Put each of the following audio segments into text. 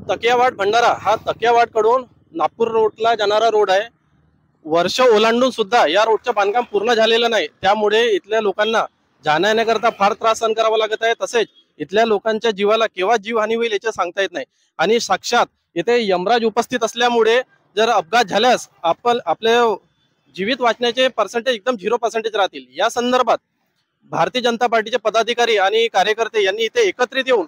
तकियावाड भंडारा हा तकियावाड कडून नागपूर रोडला जाणारा रोड आहे। वर्ष ओलांडून सुद्धा या रोडचं बांधकाम पूर्ण झालेलं नाही, त्यामुळे इथल्या लोकांना जाण्या येण्याकरता फार त्रास सहन करावा लागत आहे। तसेच इथल्या लोकांच्या जीवाला केव्हा जीवहानी होईल याचे सांगता येत नाही आणि साक्षात इथे यमराज उपस्थित असल्यामुळे जर अपघात झाल्यास आपले जीवित वाचण्याचे पर्सेंटेज एकदम 0% राहतील। या संदर्भात भारतीय जनता पार्टीचे पदाधिकारी आणि कार्यकर्ते यांनी इथे एकत्रित येऊन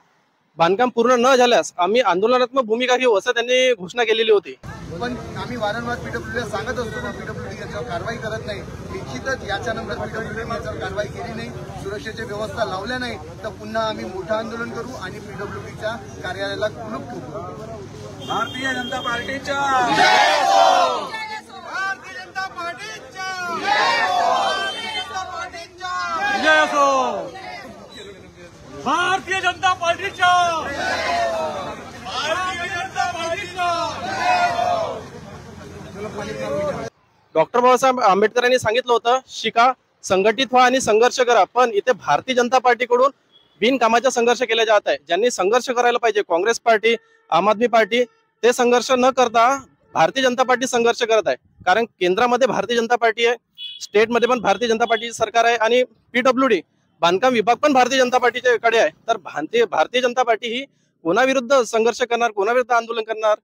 बांधकाम पूर्ण न झाल्यास आम्ही आंदोलनात्मक भूमिका घेऊ असं त्यांनी घोषणा केलेली होती। पण आम्ही वारंवार पीडब्ल्यूडीला सांगत असतो, पण पीडब्ल्यूडी याच्यावर कारवाई करत नाही। निश्चितच याच्यानंतर पीडब्ल्यूडीने याच्यावर कारवाई केली नाही, सुरक्षेची व्यवस्था लावल्या नाही तर पुन्हा आम्ही मोठं आंदोलन करू आणि पीडब्ल्यूडीच्या कार्यालयाला कुलूप ठोकू। भारतीय जनता पार्टीच्या जय असो, भारतीय जनता पार्टीच्या डॉक्टर बाबासाहेब आंबेडकरांनी सांगितलं होतं, शिका, संघटित व्हा आणि संघर्ष करा। पण इथे भारतीय जनता पार्टीकडून बिनकामाचा संघर्ष केला जात आहे। ज्यांनी संघर्ष करायला पाहिजे काँग्रेस पार्टी, आम आदमी पार्टी, ते संघर्ष न करता भारतीय जनता पार्टी संघर्ष करत आहे। कारण केंद्रामध्ये भारतीय जनता पार्टी आहे, स्टेटमध्ये पण भारतीय जनता पार्टीचे सरकार आहे आणि पीडब्ल्यूडी बांधकाम विभाग पण भारतीय जनता पार्टीच्या कडे आहे। तर भारतीय जनता पार्टी ही कोणाविरुद्ध संघर्ष करणार, कोणाविरुद्ध आंदोलन करणार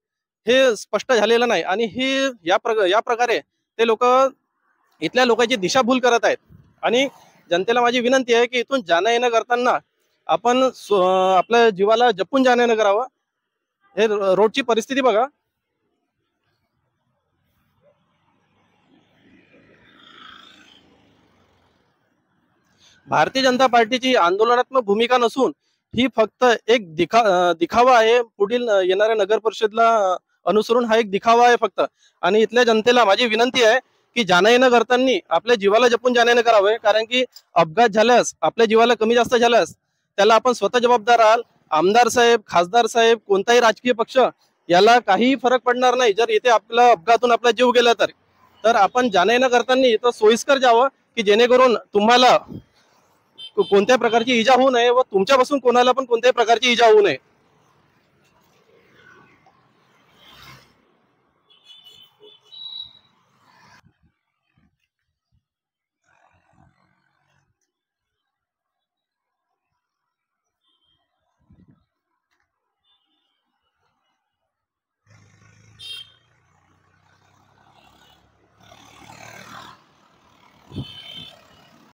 हे स्पष्ट झालेलं नाही आणि ही या प्रकारे ते लोक इथल्या लोकांची दिशाभूल करत आहेत। आणि जनतेला माझी विनंती आहे की इथून जाणं येणं करताना आपण आपल्या जीवाला जपून जाणं येणं करावं। हे रोडची परिस्थिती बघा। भारतीय जनता पार्टीची आंदोलनात्मक भूमिका नसून ही फक्त एक दिखावा आहे। पुढील येणाऱ्या नगर परिषदला अनुसरून हा एक दिखावा आहे फक्त। आणि इथल्या जनतेला माझी विनंती आहे की जाणं येणं करताना आपल्या जीवाला जपून जाणं येणं करावे, कारण की अपघात झाल्यास, आपल्या जीवाला कमी जास्त झाल्यास त्याला आपण स्वतः जबाबदार आहात। आमदार साहेब, खासदार साहेब, कोणताही राजकीय पक्ष याला काही फरक पडणार नाही जर इथे आपला अपघातून आपला जीव गेला तर आपण जाणं येणं करताना इथं सोयीस्कर जावं की जेणेकरून तुम्हाला कोणत्याही प्रकारची इजा होऊ नये व तुमच्यापासून कोणाला पण कोणत्याही प्रकारची इजा होऊ नये।